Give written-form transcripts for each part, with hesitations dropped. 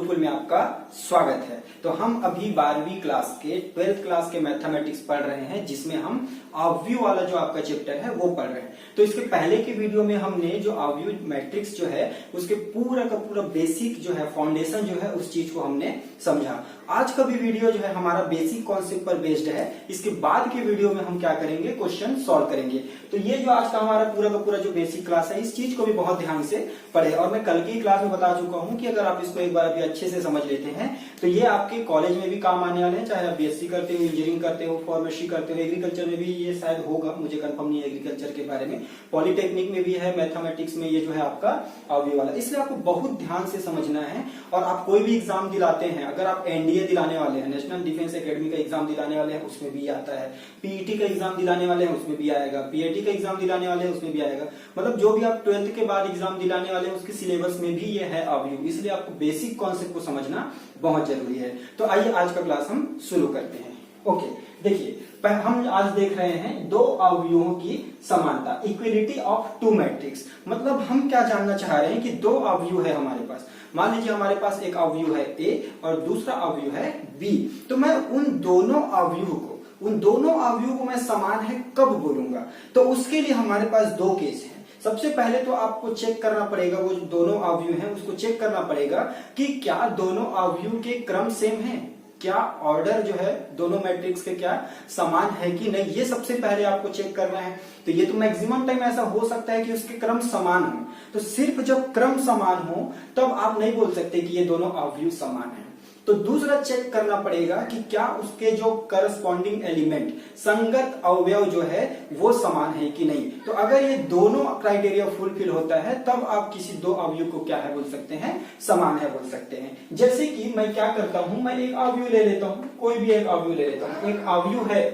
गुरुकुल में आपका स्वागत है। तो हम अभी 12वीं क्लास के 12th क्लास के मैथमेटिक्स पढ़ रहे हैं, जिसमें हम अवयव वाला जो आपका चैप्टर है वो पढ़ रहे हैं। तो इसके पहले के वीडियो में हमने जो अवयव मैट्रिक्स जो है उसके पूरा का पूरा बेसिक जो है फाउंडेशन जो है उस चीज को हमने समझा। आज का भी वीडियो जो है हमारा बेसिक कॉन्सेप्ट पर बेस्ड है। इसके बाद के वीडियो में हम क्या करेंगे, क्वेश्चन सॉल्व करेंगे। तो ये जो आज का हमारा पूरा का पूरा जो बेसिक क्लास है, इस चीज को भी बहुत ध्यान से पढ़े। और मैं कल की क्लास में बता चुका हूं कि अगर आप इसको एक बार अभी अच्छे से समझ लेते हैं तो ये आपके कॉलेज में भी काम आने वाले हैं, चाहे आप बीएससी करते हो, इंजीनियरिंग करते हो, फार्मेसी करते हो, एग्रीकल्चर में भी ये शायद होगा, मुझे कंफर्म नहीं है एग्रीकल्चर के बारे में, पॉलिटेक्निक में भी है, मैथमेटिक्स में ये जो है आपका अवयव वाला। इसलिए आपको बहुत ध्यान से समझना है। और आप कोई भी एग्जाम दिलाते हैं, अगर आप एनडीए दिलाने वाले हैं, नेशनल डिफेंस एकेडमी का एग्जाम दिलाने वाले हैं, उसमें भी आता है, पीईटी का एग्जाम दिलाने वाले हैं उसमें भी आएगा, पीएटी का एग्जाम दिलाने वाले हैं उसमें भी आएगा। मतलब जो भी आप 12th के बाद एग्जाम दिलाने वाले हैं उसके सिलेबस में भी ये है अवयव। इसलिए आपको बेसिक कॉन्सेप्ट को समझना बहुत जरूरी है। तो आइए आज का क्लास हम शुरू करते हैं। ओके, देखिए हम आज देख रहे हैं दो अवयवों की समानता, इक्वलिटी ऑफ टू मैट्रिक्स। मतलब हम क्या जानना चाह रहे हैं कि दो अवयव है हमारे पास। मान लीजिए हमारे पास एक अवयव है ए और दूसरा अवयव है बी। तो मैं उन दोनों अवयवों को मैं समान है कब बोलूंगा? तो उसके लिए हमारे पास दो केस है। सबसे पहले तो आपको चेक करना पड़ेगा, वो जो दोनों अवयव हैं उसको चेक करना पड़ेगा कि क्या दोनों अवयव के क्रम सेम है, क्या ऑर्डर जो है दोनों मैट्रिक्स के क्या समान है कि नहीं, ये सबसे पहले आपको चेक करना है। तो ये तो मैक्सिमम टाइम ऐसा हो सकता है कि उसके क्रम समान हो। तो सिर्फ जब क्रम समान हो तब आप नहीं बोल सकते कि ये दोनों अवयव समान है। तो दूसरा चेक करना पड़ेगा कि क्या उसके जो करस्पॉन्डिंग एलिमेंट, संगत अवयव जो है वो समान है कि नहीं। तो अगर ये दोनों क्राइटेरिया फुलफिल होता है तब आप किसी दो अवयव को क्या है बोल सकते हैं, समान है बोल सकते हैं। जैसे कि मैं क्या करता हूं, मैं एक अवयव ले लेता हूं, कोई भी एक अवयव ले लेता हूं। एक अवयव है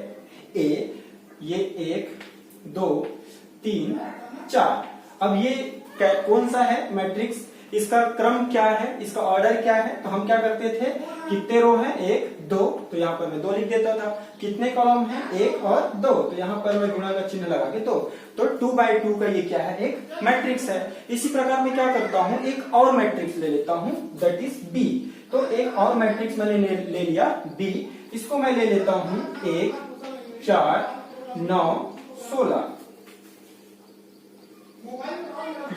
ए, ये 1 2 3 4। अब ये कौन सा है मैट्रिक्स, इसका क्रम क्या है, इसका ऑर्डर क्या है? तो हम क्या करते थे, कितने रो है 1 2, तो यहाँ पर मैं 2 लिख देता था। कितने कॉलम है 1 और 2, तो यहाँ पर मैं गुणा का चिन्ह लगा के तो 2 by 2 का ये क्या है, एक मैट्रिक्स है। इसी प्रकार मैं क्या करता हूँ, एक और मैट्रिक्स ले लेता हूँ, दैट इज बी। तो एक और मैट्रिक्स मैंने ले लिया बी। इसको मैं ले लेता हूँ 1 4 9 16।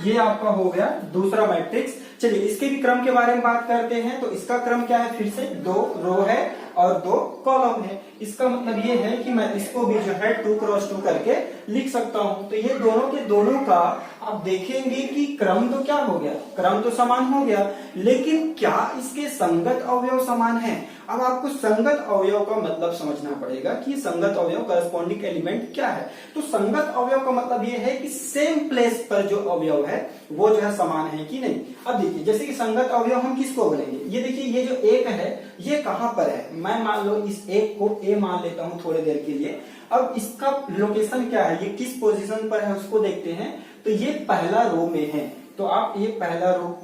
ये आपका हो गया दूसरा मैट्रिक्स। चलिए इसके भी क्रम के बारे में बात करते हैं। तो इसका क्रम क्या है, फिर से 2 रो है और 2 कॉलम है। इसका मतलब ये है कि मैं इसको भी जो है 2 क्रॉस 2 करके लिख सकता हूं। तो ये दोनों के दोनों का आप देखेंगे कि क्रम तो क्या हो गया, क्रम तो समान हो गया, लेकिन क्या इसके संगत अवयव समान है? अब आपको संगत अवयव का मतलब समझना पड़ेगा कि संगत अवयव करस्पॉन्डिंग एलिमेंट क्या है। तो संगत अवयव का मतलब ये है कि सेम प्लेस पर जो अवयव है वो जो है समान है कि नहीं। अब देखिए जैसे कि संगत अवयव हम किसको बोलेंगे, ये देखिए ये जो 1 है ये कहां पर है, मैं मान लो इस 1 को ए मान लेता हूं थोड़ी देर के लिए। अब इसका लोकेशन क्या है, ये किस पोजीशन पर है उसको देखते हैं। तो ये पहला रो में है, तो आप ये पहला रो,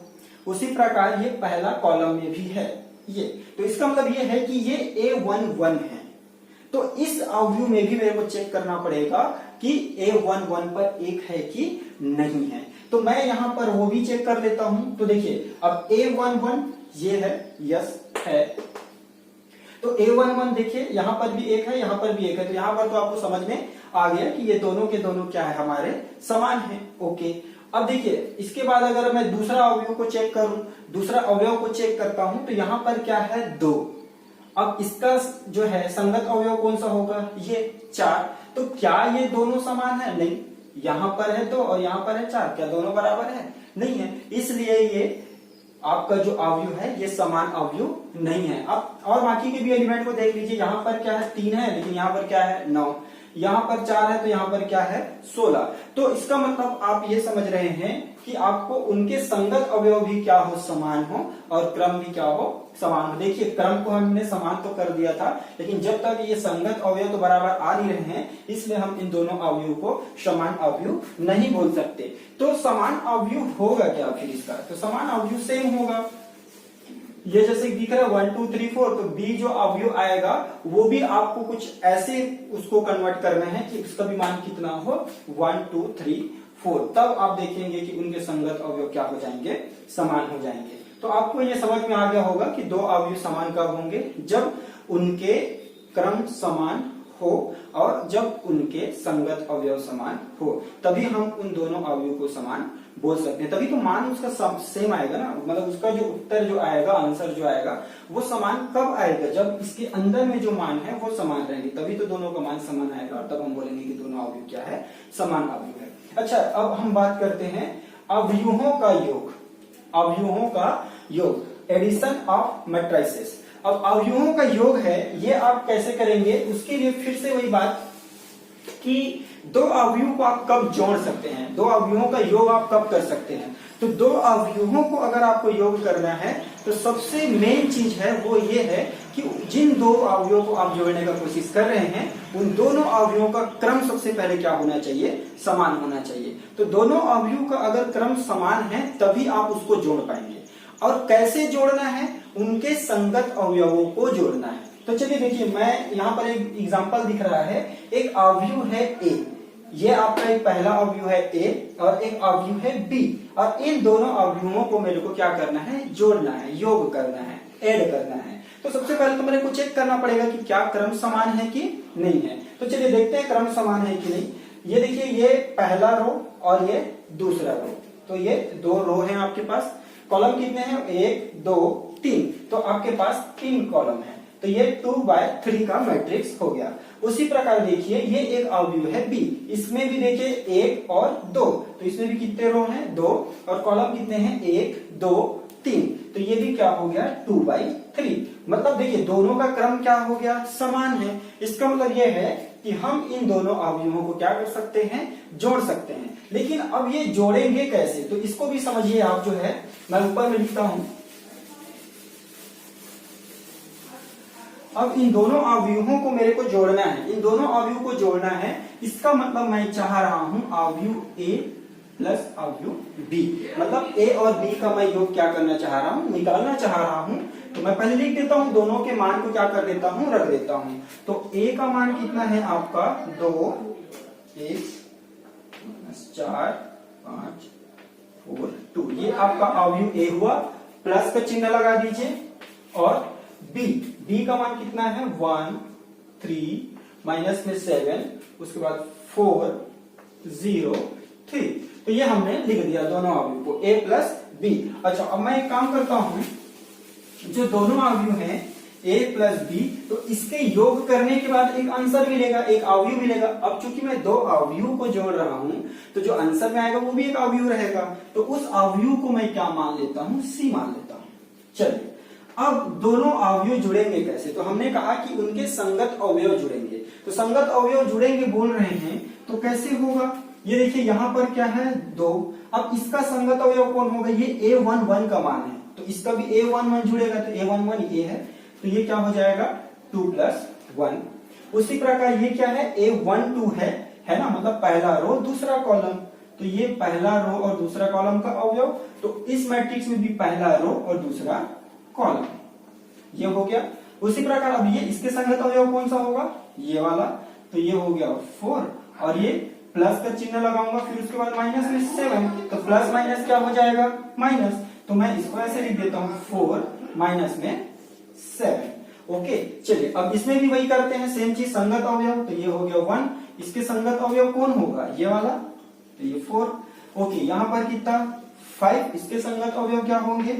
उसी प्रकार ये पहला कॉलम में भी है ये। तो इसका मतलब ये है कि ये A11 है। तो इस अवयव में भी मेरे को चेक करना पड़ेगा कि A11 पर 1 है कि नहीं है। तो मैं यहां पर वो भी चेक कर लेता हूं। तो देखिए अब A11 ये है, यस है। तो A11 देखिए यहां पर भी 1 है, यहां पर भी 1 है। तो यहां पर तो आपको समझ में आ गया कि ये दोनों के दोनों क्या है, हमारे समान है। ओके, अब देखिए इसके बाद अगर मैं दूसरा अवयव को चेक करूं, दूसरा अवयव को चेक करता हूं, तो यहां पर क्या है 2। अब इसका जो है संगत अवयव कौन सा होगा, ये 4। तो क्या ये दोनों समान है? नहीं, यहां पर है 2 और यहां पर है 4, क्या दोनों बराबर है? नहीं है। इसलिए ये आपका जो अवयव है ये समान अवयव नहीं है। अब और बाकी के भी एलिमेंट को देख लीजिए, यहाँ पर क्या है 3 है, लेकिन यहाँ पर क्या है 9, यहाँ पर 4 है, तो यहाँ पर क्या है 16। तो इसका मतलब आप ये समझ रहे हैं कि आपको उनके संगत अवयव भी क्या हो, समान हो, और क्रम भी क्या हो, समान हो। देखिए क्रम को हमने समान तो कर दिया था, लेकिन जब तक ये संगत अवयव तो बराबर आ नहीं रहे हैं, इसलिए हम इन दोनों अवयव को समान अवयव नहीं बोल सकते। तो समान अवयव होगा क्या फिर इसका, तो समान अवयव सेम होगा। ये जैसे दिख रहा है 1 2 3 4, तो बी जो अवयव आएगा वो भी आपको कुछ ऐसे उसको कन्वर्ट करना है कि उसका भी मान कितना हो, 1 2 3 4। तब आप देखेंगे कि उनके संगत अवयव क्या हो जाएंगे, समान हो जाएंगे। तो आपको ये समझ में आ गया होगा कि दो अवयव समान कब होंगे, जब उनके क्रम समान हो और जब उनके संगत अवयव समान हो, तभी हम उन दोनों अवयव को समान बोल सकते हैं। तभी तो मान उसका सेम आएगा ना, मतलब उसका जो उत्तर जो आएगा, आंसर जो आएगा वो समान कब आएगा, जब इसके अंदर में जो मान है वो समान रहेंगे, तभी तो दोनों का मान समान आएगा और तब हम बोलेंगे कि दोनों अवयव क्या है, समान अवयव है। अच्छा, अब हम बात करते हैं अवयवों का योग। अवयवों का योग, एडिशन ऑफ मैट्रिसेस। अब अवयवों का योग है, ये आप कैसे करेंगे, उसके लिए फिर से वही बात कि दो अवयवों को आप कब जोड़ सकते हैं, दो अवयवों का योग आप कब कर सकते हैं। तो दो अवयवों को अगर आपको योग करना है तो सबसे मेन चीज है वो ये है कि जिन दो अवयवों को आप जोड़ने का कोशिश कर रहे हैं उन दोनों अवयवों का क्रम सबसे पहले क्या होना चाहिए, समान होना चाहिए। तो दोनों अवयवों का अगर क्रम समान है तभी आप उसको जोड़ पाएंगे। और कैसे जोड़ना है, उनके संगत अवयवों को जोड़ना है। तो चलिए देखिए, मैं यहाँ पर एक एग्जांपल दिख रहा है, एक अवयव है ए, ये आपका एक पहला अवयव है ए और एक अवयव है बी, और इन दोनों अवयवों को मेरे को क्या करना है, जोड़ना है, योग करना है, ऐड करना है। तो सबसे पहले तो मेरे को चेक करना पड़ेगा कि क्या क्रम समान है कि नहीं है। तो चलिए देखते हैं क्रम समान है कि नहीं। ये देखिए, ये पहला रो और ये दूसरा रो, तो ये दो रो है आपके पास। कॉलम कितने हैं, 1 2 3, तो आपके पास 3 कॉलम है, तो ये 2/3 का मैट्रिक्स हो गया। उसी प्रकार देखिए, ये एक अवयव है बी, इसमें भी देखिए 1 और 2, तो इसमें भी कितने रो हैं, 2, और कॉलम कितने हैं, 1 2 3, तो ये भी क्या हो गया, 2/3। मतलब देखिए दोनों का क्रम क्या हो गया, समान है। इसका मतलब ये है कि हम इन दोनों अवयवों को क्या कर सकते हैं, जोड़ सकते हैं। लेकिन अब ये जोड़ेंगे कैसे, तो इसको भी समझिए आप। जो है मैं ऊपर में लिखता हूं, अब इन दोनों अवयवों को मेरे को जोड़ना है, इन दोनों अवयवों को जोड़ना है। इसका मतलब मैं चाह रहा हूं अवयव ए प्लस अवयव बी, मतलब ए और बी का मैं योग क्या करना चाह रहा हूं, निकालना चाह रहा हूं। तो मैं पहले लिख देता हूं, दोनों के मान को क्या कर देता हूं, रख देता हूं। तो ए का मान कितना है आपका 2, 1 4 5 4 2, ये आपका अवयव ए हुआ। प्लस का चिन्ह लगा दीजिए। और बी का मान कितना है 1 3 माइनस में 7, उसके बाद 4 0 3, तो ये हमने लिख दिया दोनों अवयव को, ए प्लस बी। अच्छा, अब मैं एक काम करता हूं, जो दोनों अवयव हैं ए प्लस बी, तो इसके योग करने के बाद एक आंसर मिलेगा, एक अवयव मिलेगा। अब चूंकि मैं दो अवयव को जोड़ रहा हूं तो जो आंसर में आएगा वो भी एक अवयव रहेगा, तो उस अवयव को मैं क्या मान लेता हूं, सी मान लेता हूं। चलिए, अब दोनों अवयव जुड़ेंगे कैसे, तो हमने कहा कि उनके संगत अवयव जुड़ेंगे। तो संगत अवयव जुड़ेंगे बोल रहे हैं, तो कैसे होगा, ये देखिए यहाँ पर क्या है 2, अब इसका संगत अवयव कौन होगा, ये a11 का मान है, तो इसका भी a11 जुड़ेगा, तो a11 ये है, तो ये क्या हो जाएगा 2 + 1। उसी प्रकार ये क्या है, a12 है ना, मतलब पहला रो दूसरा कॉलम, तो ये पहला रो और दूसरा कॉलम का अवयव। तो इस मैट्रिक्स में भी पहला रो और दूसरा कॉलम, ये हो गया। उसी प्रकार अब ये इसके संगत अवयव कौन सा होगा, ये वाला, तो ये हो गया 4, और ये प्लस का चिन्ह लगाऊंगा, फिर उसके बाद माइनस में 7, तो प्लस माइनस क्या हो जाएगा, माइनस, तो मैं इसको ऐसे लिख देता हूं 4 माइनस में 7। ओके, चलिए अब इसमें भी वही करते हैं, सेम चीज, संगत अवयव, तो ये हो गया 1, इसके संगत अवयव कौन होगा, ये वाला, तो ये 4। ओके, यहाँ पर कितना 5, इसके संगत अवयव क्या होंगे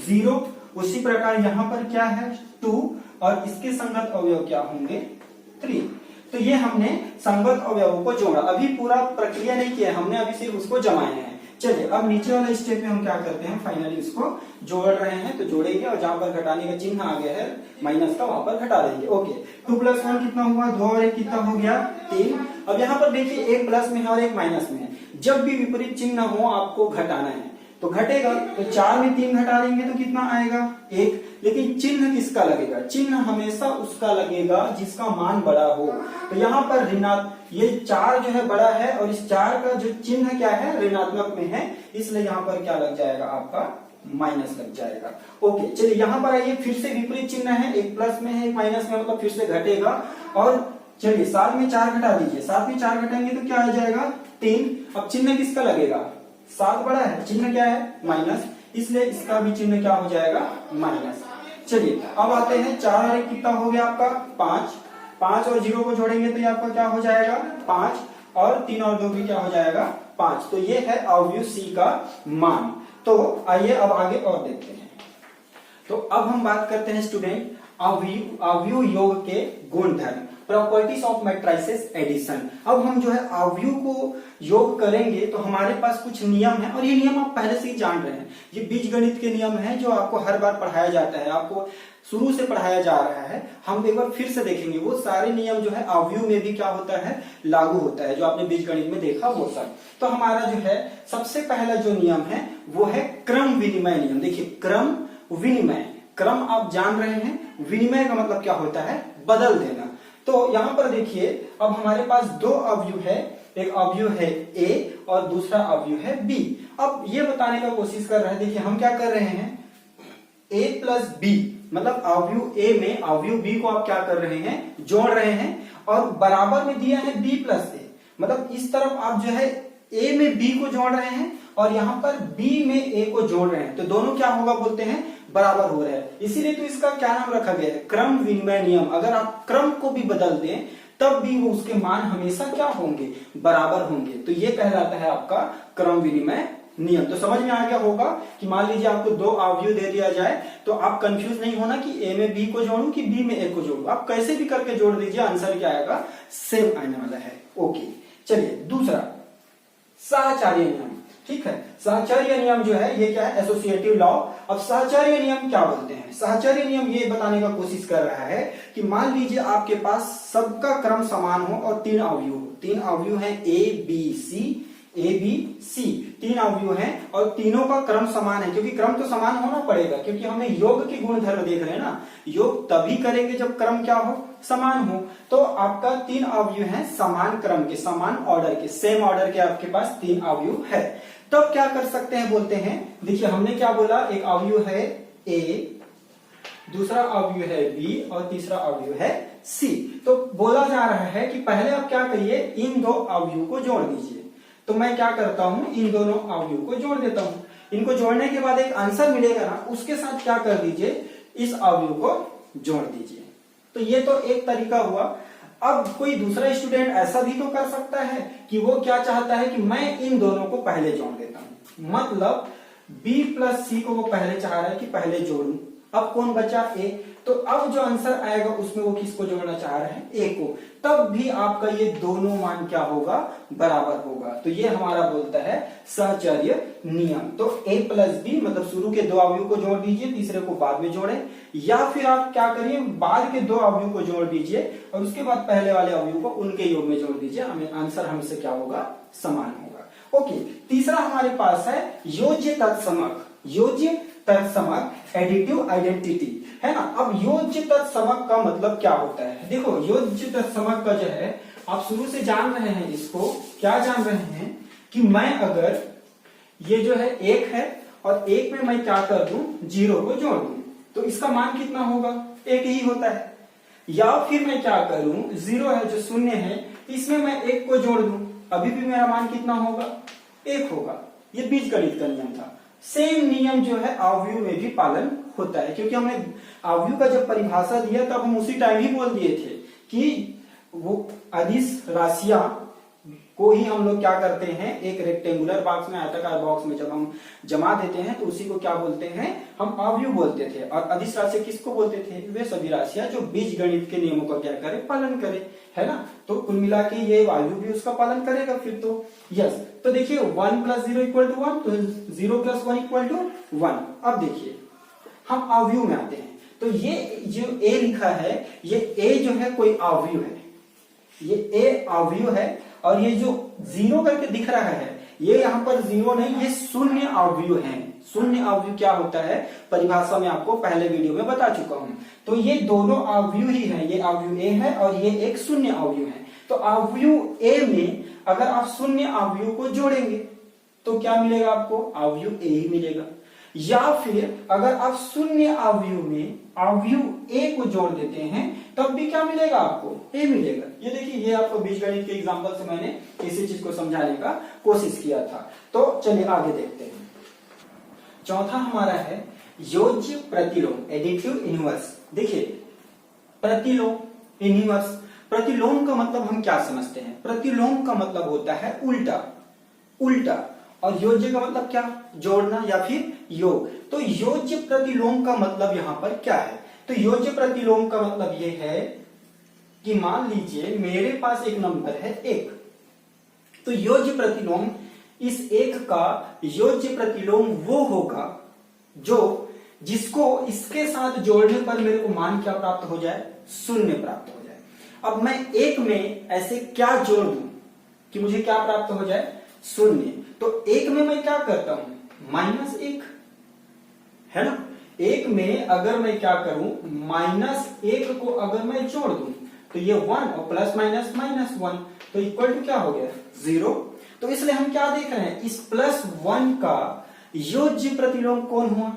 0। उसी प्रकार यहाँ पर क्या है 2, और इसके संगत अवयव क्या होंगे 3। तो ये हमने संगत अवयवों को जोड़ा, अभी पूरा प्रक्रिया नहीं किया है हमने, अभी सिर्फ उसको जमाया है। चलिए अब नीचे वाले स्टेप में हम क्या करते हैं, फाइनली इसको जोड़ रहे हैं, तो जोड़ेंगे और जहां पर घटाने का चिन्ह आ गया है माइनस का, वहां पर घटा देंगे। ओके, 2 + 1 कितना हुआ, 2 और 1 कितना हो गया 3। अब यहाँ पर देखिए एक प्लस में है और एक माइनस में है, जब भी विपरीत चिन्ह हो आपको घटाना है तो घटेगा, तो 4 में 3 घटा देंगे तो कितना आएगा 1। लेकिन चिन्ह किसका लगेगा, चिन्ह हमेशा उसका लगेगा जिसका मान बड़ा हो। तो यहाँ पर ऋणात्मक, ये 4 जो है बड़ा है और इस 4 का जो चिन्ह क्या है ऋणात्मक में है, इसलिए यहाँ पर क्या लग जाएगा आपका माइनस लग जाएगा। ओके, चलिए यहाँ पर आइए, फिर से विपरीत चिन्ह है, एक प्लस में है एक माइनस में, मतलब फिर से घटेगा। और चलिए 7 में 4 घटा दीजिए, 7 में 4 घटाएंगे तो क्या आ जाएगा 3। अब चिन्ह किसका लगेगा, 7 बड़ा है, चिन्ह क्या है माइनस, इसलिए इसका भी चिन्ह क्या हो जाएगा, माइनस। चलिए अब आते हैं 4 और 1 कितना हो गया आपका 5, 5 और 0 को जोड़ेंगे तो ये आपका क्या हो जाएगा 5, और 3 और 2 भी क्या हो जाएगा 5। तो ये है अवयव सी का मान। तो आइए अब आगे और देखते हैं। तो अब हम बात करते हैं स्टूडेंट अवयव योग के गुणधर्म, प्रॉपर्टीज ऑफ मैट्रिसेस एडिशन। अब हम जो है अवयव को योग करेंगे तो हमारे पास कुछ नियम है, और ये नियम आप पहले से ही जान रहे हैं। ये बीजगणित के नियम है जो आपको हर बार पढ़ाया जाता है, आपको शुरू से पढ़ाया जा रहा है। हम एक बार फिर से देखेंगे वो सारे नियम जो है अवयव में भी क्या होता है, लागू होता है, जो आपने बीजगणित में देखा वो सब। तो हमारा जो है सबसे पहला जो नियम है वो है क्रम विनिमय नियम। देखिए क्रम विनिमय, क्रम आप जान रहे हैं, विनिमय का मतलब क्या होता है, बदल देना। तो यहां पर देखिए अब हमारे पास दो अवयव है, एक अवयव है ए और दूसरा अवयव है बी। अब ये बताने का कोशिश कर रहे हैं, देखिए हम क्या कर रहे हैं, a प्लस बी, मतलब अवयव ए में अवयव बी को आप क्या कर रहे हैं, जोड़ रहे हैं, और बराबर में दिया है b प्लस ए, मतलब इस तरफ आप जो है a में b को जोड़ रहे हैं और यहाँ पर b में a को जोड़ रहे हैं, तो दोनों क्या होगा बोलते हैं, बराबर हो रहा है। इसीलिए तो इसका क्या नाम रखा गया है, क्रम विनिमय नियम। अगर आप क्रम को भी बदल दें तब भी वो उसके मान हमेशा क्या होंगे, बराबर होंगे। तो ये कहलाता है आपका क्रम विनिमय नियम। तो समझ में आ गया होगा कि मान लीजिए आपको दो अवयव दे दिया जाए तो आप कंफ्यूज नहीं होना कि ए में बी को जोड़ूं कि बी में ए को जोड़ूं, आप कैसे भी करके जोड़ दीजिए, आंसर क्या आएगा, सेम आने वाला है। ओके चलिए दूसरा साहचर्य नियम। ठीक है, साहचर्य नियम जो है ये क्या है, एसोसिएटिव लॉ। अब साहचर्य नियम क्या बोलते हैं, साहचर्य नियम ये बताने का कोशिश कर रहा है कि मान लीजिए आपके पास सबका क्रम समान हो और तीन अवयव हो, तीन अवयव हैं ए बी सी, तीन अवयव हैं और तीनों का क्रम समान है, क्योंकि क्रम तो समान होना पड़ेगा, क्योंकि हमें योग के गुणधर्म देख रहे हैं ना, योग तभी करेंगे जब क्रम क्या हो, समान हो। तो आपका तीन अवयव हैं समान क्रम के, समान ऑर्डर के, सेम ऑर्डर के आपके पास तीन अवयव है। तब तो क्या कर सकते हैं बोलते हैं, देखिए हमने क्या बोला, एक अवयव है ए, दूसरा अवयव है बी और तीसरा अवयव है सी। तो बोला जा रहा है कि पहले आप क्या करिए, इन दो अवयव को जोड़ दीजिए। तो मैं क्या करता हूं, इन दोनों अवयव को जोड़ देता हूं, इनको जोड़ने के बाद एक आंसर मिलेगा ना, उसके साथ क्या कर दीजिए, इस अवयव को जोड़ दीजिए। तो ये तो एक तरीका हुआ। अब कोई दूसरा स्टूडेंट ऐसा भी तो कर सकता है कि वो क्या चाहता है कि मैं इन दोनों को पहले जोड़ देता हूं, मतलब b प्लस सी को वो पहले चाह रहा है कि पहले जोड़ूं। अब कौन बचा, a, तो अब जो आंसर आएगा उसमें वो किसको जोड़ना चाह रहे हैं, a को। तब भी आपका ये दोनों मान क्या होगा, बराबर होगा। तो ये हमारा बोलता है साहचर्य नियम। तो a प्लस बी मतलब शुरू के दो अवयव को जोड़ दीजिए, तीसरे को बाद में जोड़े, या फिर आप क्या करिए, बाद के दो अवयव को जोड़ दीजिए और उसके बाद पहले वाले अवयव को उनके योग में जोड़ दीजिए, हमें आंसर हमसे क्या होगा, समान होगा। ओके, तीसरा हमारे पास है योज्य तत्समक। योज्य तत्समक एडिटिव आइडेंटिटी है ना। अब योज्य तत्समक का मतलब क्या होता है, देखो योज्य तत्समक का जो है आप शुरू से जान रहे हैं, इसको क्या जान रहे हैं कि मैं अगर ये जो है एक है और एक में मैं क्या कर दूं, जीरो को जोड़ दूं, तो इसका मान कितना होगा, एक ही होता है। या फिर मैं क्या करूं, जीरो है जो शून्य है, इसमें मैं एक को जोड़ दूं, अभी भी मेरा मान कितना होगा, एक होगा। ये बीजगणित का नियम था। सेम नियम जो है अवयव में भी पालन होता है, क्योंकि हमने अवयव का जब परिभाषा दिया तब हम उसी टाइम ही बोल दिए थे कि वो अदिश राशियां को ही हम लोग क्या करते हैं, एक रेक्टेंगुलर बॉक्स में, आयताकार बॉक्स में जब हम जमा देते हैं तो उसी को क्या बोलते हैं, हम अवयव बोलते थे। और अदिश राशि किसको बोलते थे, वे सभी राशियां जो बीजगणित के नियमों का क्या करे, पालन करे, है ना। तो कुल मिला के ये अवयव भी उसका पालन करेगा फिर तो। यस, तो देखिए 1 + 0 = 1, तो 0 + 1 = 1। अब देखिए हम अवयव में आते हैं, तो ये जो a लिखा है, ये a जो है कोई अवयव है, ये a अवयव है, और ये जो जीरो करके दिख रहा है ये यहाँ पर जीरो नहीं, ये शून्य अवयव है। शून्य अवयव क्या होता है, परिभाषा में आपको पहले वीडियो में बता चुका हूं। तो ये दोनों अवयव ही है, ये अवयव ए है और ये एक शून्य अवयव है। तो अवयव ए में अगर आप शून्य अवयव को जोड़ेंगे तो क्या मिलेगा आपको, अवयव ए ही मिलेगा। या फिर अगर आप शून्य अवयव में अवयव ए को जोड़ देते हैं तब भी क्या मिलेगा आपको, ए मिलेगा। ये देखिए, ये आपको बीजगणित के एग्जांपल से मैंने इसी चीज को समझाने का कोशिश किया था। तो चलिए आगे देखते हैं। चौथा हमारा है योज्य प्रतिलोम, एडिटिव इनवर्स। देखिए प्रतिलोम, इनवर्स, प्रतिलोम का मतलब हम क्या समझते हैं? प्रतिलोम का मतलब होता है उल्टा, उल्टा, और योज्य का मतलब क्या? जोड़ना या फिर योग। तो योज्य प्रतिलोम का मतलब यहां पर क्या है? तो योज्य प्रतिलोम का मतलब यह है कि मान लीजिए मेरे पास एक नंबर है 1, तो योज्य प्रतिलोम इस 1 का योज्य प्रतिलोम वो होगा जो जिसको इसके साथ जोड़ने पर मेरे को मान क्या प्राप्त हो जाए? 0 प्राप्त हो जाए। अब मैं 1 में ऐसे क्या जोड़ दूं कि मुझे क्या प्राप्त हो जाए? 0। तो 1 में मैं क्या करता हूं? -1, है ना। 1 में अगर मैं क्या करूं, -1 को अगर मैं जोड़ दूं तो ये 1 और प्लस माइनस -1 तो इक्वल टू क्या हो गया? 0। तो इसलिए हम क्या देख रहे हैं? इस +1 का योज्य प्रतिलोम कौन हुआ?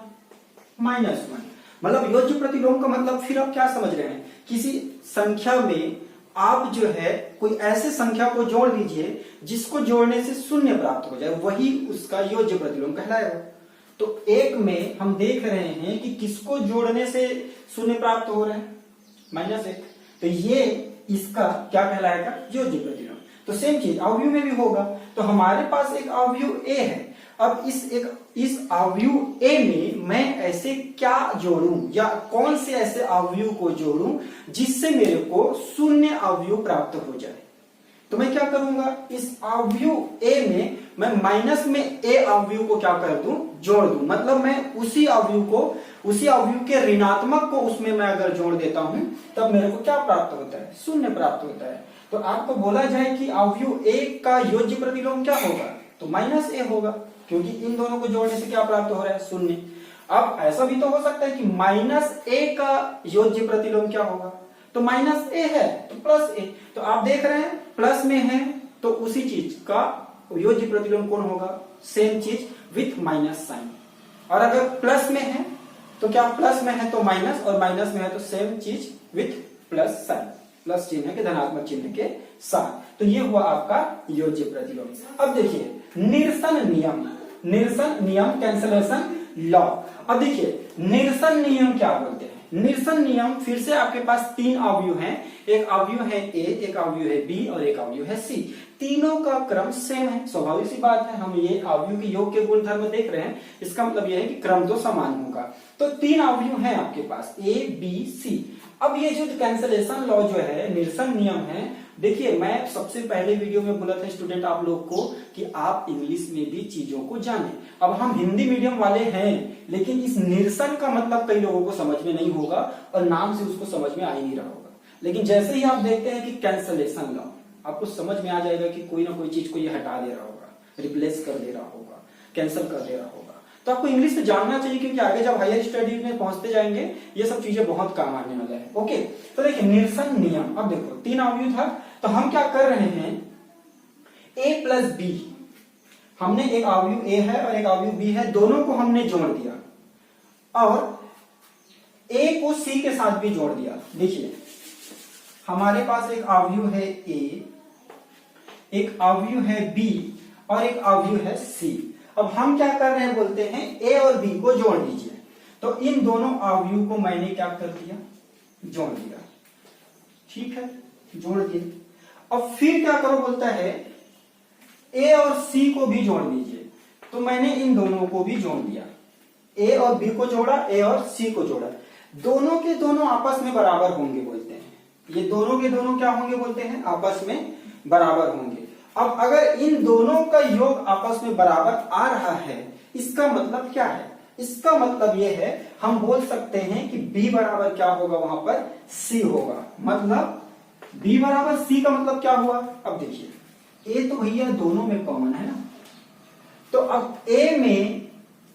-1। मतलब योज्य प्रतिलोम का मतलब फिर आप क्या समझ रहे हैं? किसी संख्या में आप जो है कोई ऐसे संख्या को जोड़ दीजिए जिसको जोड़ने से 0 प्राप्त हो जाए, वही उसका योज्य प्रतिलोम कहलाएगा। तो 1 में हम देख रहे हैं कि किसको जोड़ने से 0 प्राप्त हो रहा है? -1। तो ये इसका क्या कहलाएगा? योज्य प्रतिलोम। तो सेम चीज अवयव में भी होगा। तो हमारे पास एक अवयव ए है। अब इस अवयव ए में मैं ऐसे क्या जोड़ूं या कौन से ऐसे अवयव को जोड़ूं जिससे मेरे को 0 अवयव प्राप्त हो जाए? तो मैं क्या करूंगा? इस अवयव ए में मैं माइनस में ए अवयव को क्या कर दूं? जोड़ दूं। मतलब मैं उसी अवयव के ऋणात्मक को उसमें मैं अगर जोड़ देता हूं तब मेरे को क्या प्राप्त होता है? 0 प्राप्त होता है। तो आपको बोला जाए कि अवयव ए का योज्य प्रतिलोम क्या होगा? तो -a होगा, क्योंकि इन दोनों को जोड़ने से क्या प्राप्त हो रहा है? 0। अब ऐसा भी तो हो सकता है कि -a का योज्य प्रतिलोम क्या होगा? तो -a है तो +a। तो आप देख रहे हैं प्लस में है तो उसी चीज का योज्य प्रतिलोम कौन होगा? सेम चीज विथ माइनस साइन। और अगर प्लस में है तो क्या? प्लस में है तो माइनस, और माइनस में है तो सेम चीज विथ प्लस साइन, प्लस चिन्ह के धनात्मक चिन्ह के साथ। तो ये हुआ आपका योज्य प्रतिलोम। अब देखिए निरसन नियम, कैंसलेशन लॉ। अब देखिए निरसन नियम क्या बोलते हैं? निरसन नियम फिर से आपके पास 3 अवयव हैं। एक अवयव है ए, एक अवयव है बी और एक अवयव है सी। तीनों का क्रम सेम है। स्वाभाविक सी बात है, हम ये अवयव के योग के गुणधर्म देख रहे हैं, इसका मतलब यह है कि क्रम तो समान होगा। तो 3 अवयव हैं आपके पास ए बी सी। अब ये जो कैंसलेशन लॉ जो है, निरसन नियम है, देखिए मैं सबसे पहले वीडियो में बोला था स्टूडेंट आप लोग को कि आप इंग्लिश में भी चीजों को जानें। अब हम हिंदी मीडियम वाले हैं, लेकिन इस निरसन का मतलब कई लोगों को समझ में नहीं होगा और नाम से उसको समझ में आ ही नहीं रहा होगा। लेकिन जैसे ही आप देखते हैं कि कैंसलेशन लॉ, आपको समझ में आ जाएगा कि कोई ना कोई चीज को ये हटा दे रहा होगा, रिप्लेस कर दे रहा होगा, कैंसिल कर दे रहा होगा। तो आपको इंग्लिश में जानना चाहिए, क्योंकि आगे जब हायर स्टडीज में पहुंचते जाएंगे ये सब चीजें बहुत काम आने वाला है। ओके, तो देखिए निरसन नियम। अब देखो 3 अवयव था, तो हम क्या कर रहे हैं? a प्लस बी, हमने एक अवयव a है और एक अवयव b है, दोनों को हमने जोड़ दिया और a को c के साथ भी जोड़ दिया। देखिए हमारे पास एक अवयव है a, एक अवयव है b और एक अवयव है c। अब हम क्या कर रहे हैं? बोलते हैं a और b को जोड़ दीजिए। तो इन दोनों अवयव को मैंने क्या कर दिया? जोड़ दिया। ठीक है, जोड़ दिए। अब फिर क्या करो? बोलता है a और c को भी जोड़ दीजिए। तो मैंने इन दोनों को भी जोड़ दिया, a और b को जोड़ा, a और c को जोड़ा। दोनों के दोनों आपस में बराबर होंगे बोलते हैं। ये दोनों के दोनों क्या होंगे बोलते हैं? आपस में बराबर होंगे। अब अगर इन दोनों का योग आपस में बराबर आ रहा है, इसका मतलब क्या है? इसका मतलब यह है, हम बोल सकते हैं कि b बराबर क्या होगा? वहां पर c होगा। मतलब b बराबर c का मतलब क्या हुआ? अब देखिए a तो भैया दोनों में कॉमन है ना, तो अब a में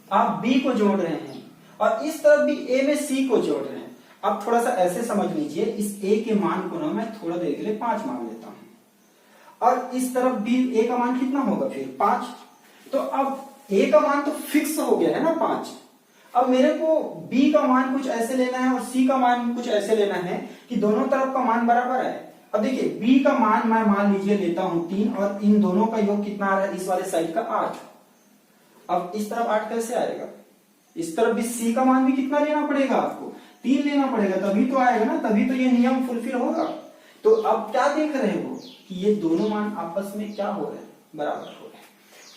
आप b को जोड़ रहे हैं और इस तरफ भी a में c को जोड़ रहे हैं। अब थोड़ा सा ऐसे समझ लीजिए, इस a के मान को ना मैं थोड़ा देर के लिए 5 मान लेता हूं और इस तरफ भी a का मान कितना होगा? फिर 5। तो अब a का मान तो फिक्स हो गया है ना 5। अब मेरे को b का मान कुछ ऐसे लेना है और c का मान कुछ ऐसे लेना है कि दोनों तरफ का मान बराबर है। अब देखिए b का मान मैं मान लीजिए लेता हूं 3 और इन दोनों का योग कितना आ रहा है? इस वाले साइड का 8। अब इस तरफ 8 कैसे आएगा? इस तरफ भी c का मान भी कितना लेना पड़ेगा आपको, 3 लेना पड़ेगा, तभी तो आएगा ना, तभी तो ये नियम फुलफिल होगा। तो अब क्या देख रहे हो कि ये दोनों मान आपस में क्या हो रहे हैं, बराबर हो रहे हैं।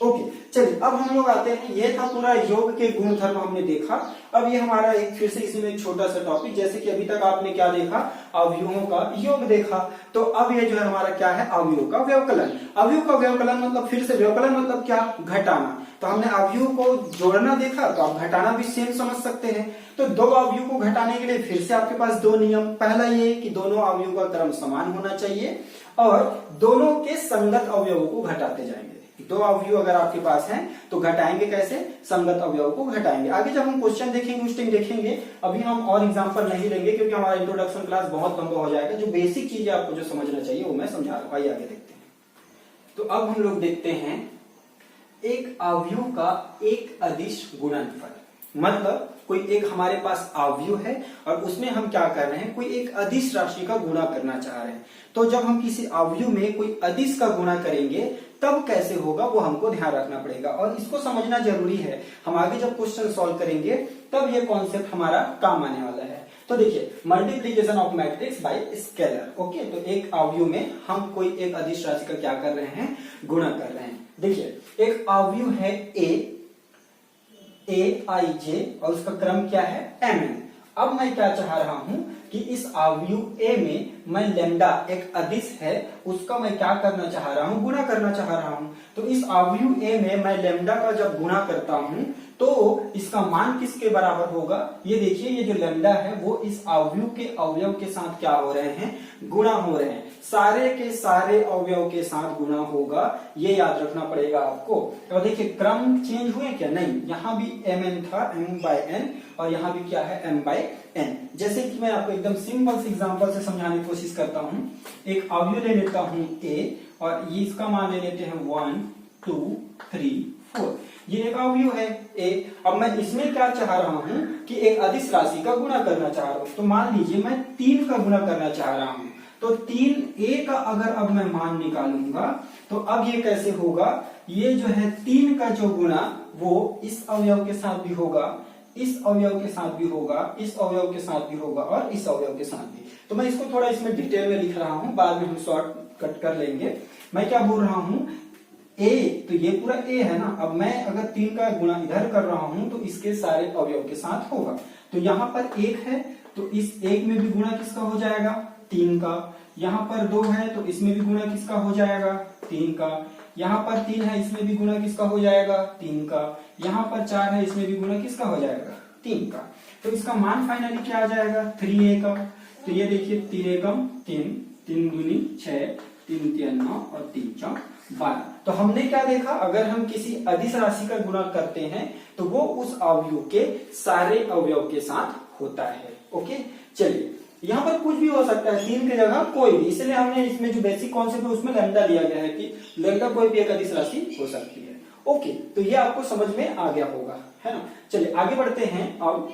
ओके, चलिए अब हम लोग आते हैं, ये था पूरा योग के गुणधर्म हमने देखा। अब ये हमारा एक फिर से इसमें एक छोटा सा टॉपिक, जैसे कि अभी तक आपने क्या देखा, अवयवों का योग देखा। तो अब ये जो है हमारा क्या है, अवयव का व्यवकलन। अवयव का व्यवकलन मतलब फिर से व्यवकलन मतलब क्या, घटाना। तो हमने अवयव को जोड़ना देखा, तो आप घटाना भी सेम समझ सकते हैं। तो दो अवयव को घटाने के लिए फिर से आपके पास दो नियम, पहला ये कि दोनों अवयव का क्रम समान होना चाहिए और दोनों के संगत अवयवों को घटाते जाएंगे। दो अवयव अगर आपके पास हैं तो घटाएंगे कैसे, संगत अवयव को घटाएंगे। आगे जब हम क्वेश्चन देखेंगे उस टाइम देखेंगे, अभी हम और एग्जांपल नहीं लेंगे क्योंकि हमारा इंट्रोडक्शन क्लास बहुत लंबा हो जाएगा। जो बेसिक चीजें आपको जो समझना चाहिए वो मैं समझा रहा हूं। आइए आगे देखते हैं। तो अब हम लोग देखते हैं एक अवयव का एक अदिश गुणनफल। मतलब कोई एक हमारे पास अवयव है और उसमें हम क्या कर रहे हैं, कोई एक अदिश राशि का गुणा करना चाह रहे हैं। तो जब हम किसी अवयव में कोई अदिश का गुणा करेंगे तब कैसे होगा वो हमको ध्यान रखना पड़ेगा और इसको समझना जरूरी है। हम आगे जब क्वेश्चन सॉल्व करेंगे तब ये कॉन्सेप्ट हमारा काम आने वाला है। तो देखिए, multiplication of matrix bye scalar. Okay, तो एक अवयव में हम कोई एक अदिश राशि का क्या कर रहे हैं, गुणा कर रहे हैं। देखिए, एक अवयव है aij और उसका क्रम क्या है, mn। अब मैं क्या चाह रहा हूं कि इस अवयव a में मैं लैम्डा एक अदिश है उसका मैं क्या करना चाह रहा हूं, गुणा करना चाह रहा हूं। तो इस अवयव a में मैं लैम्डा का जब गुणा करता हूं तो इसका मान किसके बराबर होगा, ये देखिए, ये जो लैम्डा है वो इस अवयव के अवयव के साथ क्या हो रहे हैं, गुणा हो रहे हैं। सारे के सारे अवयव के साथ गुणा होगा, ये याद रखना पड़ेगा आपको। तो देखिए, क्रम चेंज हुए क्या, नहीं, यहाँ भी mn था, m/n, और यहाँ भी क्या है, m/n। जैसे कि मैं आपको एकदम सिंपल से एग्जांपल से समझाने की कोशिश करता हूँ। एक अवयव ले लेता हूँ a और ये इसका मान ले लेते हैं 1 2 3 4। ये एक अवयव है a। अब मैं इसमें क्या चाह रहा हूं कि एक अदिश राशि का गुणा करना चाह रहा हूं। तो मान लीजिए मैं 3 का गुणा करना चाह रहा हूं, तो 3a का अगर अब मैं मान निकालूंगा तो अब ये कैसे होगा, ये जो है 3 का जो गुणा वो इस अवयव के साथ भी होगा, इस अवयव के साथ भी होगा, इस अवयव के साथ भी होगा और इस अवयव के साथ भी। तो मैं इसको थोड़ा इसमें डिटेल में लिख रहा हूं, बाद में हम शॉर्ट कट कर लेंगे। मैं क्या बोल रहा हूं, a, तो ये पूरा a है ना। अब मैं अगर 3 का गुणा इधर कर रहा हूं तो इसके सारे अवयव के साथ होगा। तो यहाँ पर 1 है तो इस 1 में भी गुणा किसका हो जाएगा, 3 का। यहाँ पर 2 है तो इसमें भी गुणा किसका हो जाएगा, 3 का। यहाँ पर 3 है, इसमें भी गुणा किसका हो जाएगा, 3 का। यहाँ पर 4 है, इसमें भी गुणा किसका हो जाएगा, 3 का। तो इसका मान फाइनली क्या आ जाएगा, 3a का। तो ये देखिए, 3 एकम 3, 3 दूनी 6, 3 तिया 9 और 3 चौक 12। तो हमने क्या देखा, अगर हम किसी अदिश राशि का गुणा करते हैं तो वो उस अवयव के सारे अवयव के साथ होता है। ओके, चलिए, यहाँ पर कुछ भी हो सकता है, 3 की जगह कोई भी, इसलिए हमने इसमें जो बेसिक कॉन्सेप्ट है उसमें लैम्डा लिया गया है कि लैम्डा कोई भी एक अदिश राशि हो सकती है। ओके, तो ये आपको समझ में आ गया होगा, है ना। चलिए आगे बढ़ते हैं। अब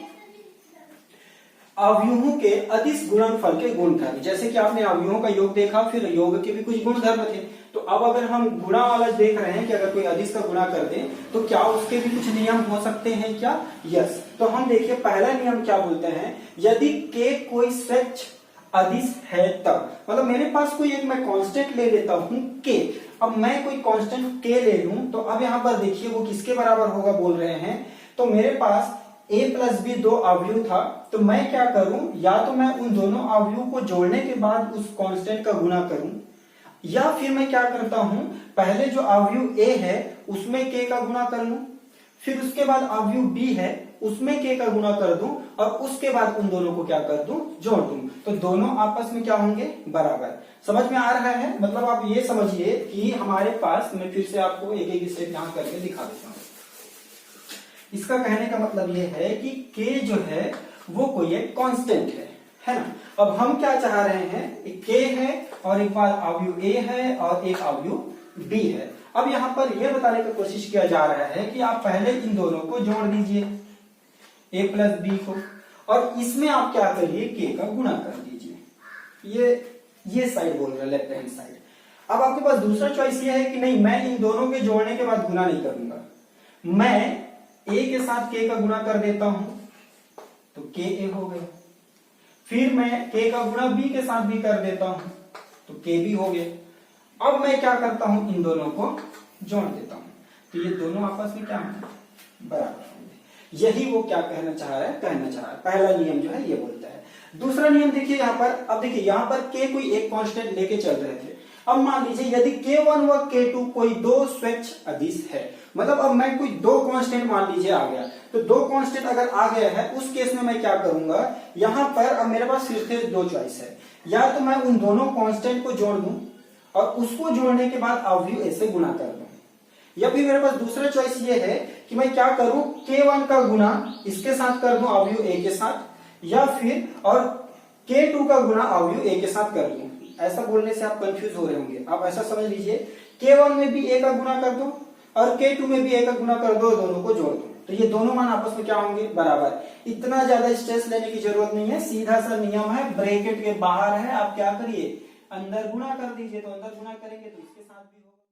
अवयवों के अदिश गुणनफल के गुणधर्म, जैसे कि आपने अवयवों का योग देखा, फिर योग के भी कुछ गुणधर्म थे। तो अब अगर हम गुणा वाला देख रहे हैं कि अगर कोई अदिश का गुणा कर दे तो क्या उसके भी कुछ नियम हो सकते हैं क्या, यस। तो हम देखिए, पहला नियम क्या बोलते हैं, यदि k कोई सच अदिश है तब, मतलब मेरे पास कोई एक मैं कांस्टेंट ले लेता हूं k। अब मैं कोई कांस्टेंट k ले लूं तो अब यहाँ पर देखिए वो किसके बराबर होगा बोल रहे हैं। तो मेरे पास a प्लस b 2 अवयव था, तो मैं क्या करूं, या तो मैं उन दोनों अवयव को जोड़ने के बाद उस कांस्टेंट का गुणा करूं, या फिर मैं क्या करता हूं, पहले जो अवयव a है उसमें k का गुणा कर लूं, फिर उसके बाद अवयव b है उसमें k का गुणा कर दूं और उसके बाद उन दोनों को क्या कर दूं, जोड़ दूं। तो दोनों आपस में क्या होंगे, बराबर। समझ में आ रहा है, मतलब आप ये समझिए कि हमारे पास, मैं फिर से आपको एक एक स्टेप यहां करके दिखा देता हूं। इसका कहने का मतलब ये है कि k जो है वो कोई एक कांस्टेंट है ना। अब हम क्या चाह रहे हैं, एक k है और एक बार अवयव a है और एक अवयव b है। अब यहाँ पर यह बताने की कोशिश किया जा रहा है कि आप पहले इन दोनों को जोड़ दीजिए, a प्लस b को, और इसमें आप क्या करिए, k का गुणा कर दीजिए। ये साइड बोल रहा है, लेफ्ट हैंड साइड। अब आपके पास दूसरा चॉइस ये है कि नहीं, मैं इन दोनों के जोड़ने के बाद गुणा नहीं करूंगा, मैं ए के साथ के का गुणा कर देता हूं तो के ए हो गया। फिर मैं के का गुणा बी के साथ भी कर देता हूं तो के बी हो गया। अब मैं क्या करता हूं, इन दोनों को जोड़ देता हूं तो ये दोनों आपस में क्या होंगे, बराबर होंगे। यही वो क्या कहना चाह रहा है, पहला नियम जो है ये बोलता है। दूसरा नियम देखिए यहाँ पर, अब देखिए यहाँ पर के कोई एक कांस्टेंट लेके चल रहे थे। अब मान लीजिए यदि K1 व K2 कोई दो स्वच्छ अदिश है, मतलब अब मैं कोई दो कांस्टेंट मान लीजिए आ गया, तो दो कांस्टेंट अगर आ गया है उस केस में मैं क्या करूंगा, यहाँ पर अब मेरे पास फिर से दो चॉइस है, या तो मैं उन दोनों कांस्टेंट को जोड़ दूं और उसको जोड़ने के बाद अवयव ए से गुणा कर दूं, या फिर मेरे पास दूसरा चॉइस ये है कि मैं क्या करूं, K1 का गुणा इसके साथ कर दूं अवयव ए के साथ, या फिर और K2 का गुणा अवयव ए के साथ कर दूं। ऐसा बोलने से आप कंफ्यूज हो रहे होंगे, आप ऐसा समझ लीजिए K1 में भी ए का गुणा कर दो और K2 में भी ए का गुणा कर दो, दोनों को जोड़ दो तो ये दोनों मान आपस में क्या होंगे, बराबर। इतना ज्यादा स्ट्रेस लेने की जरूरत नहीं है, सीधा सा नियम है, ब्रैकेट के बाहर है, आप क्या करिए अंदर गुणा कर दीजिए, तो अंदर गुणा करेंगे तो इसके साथ भी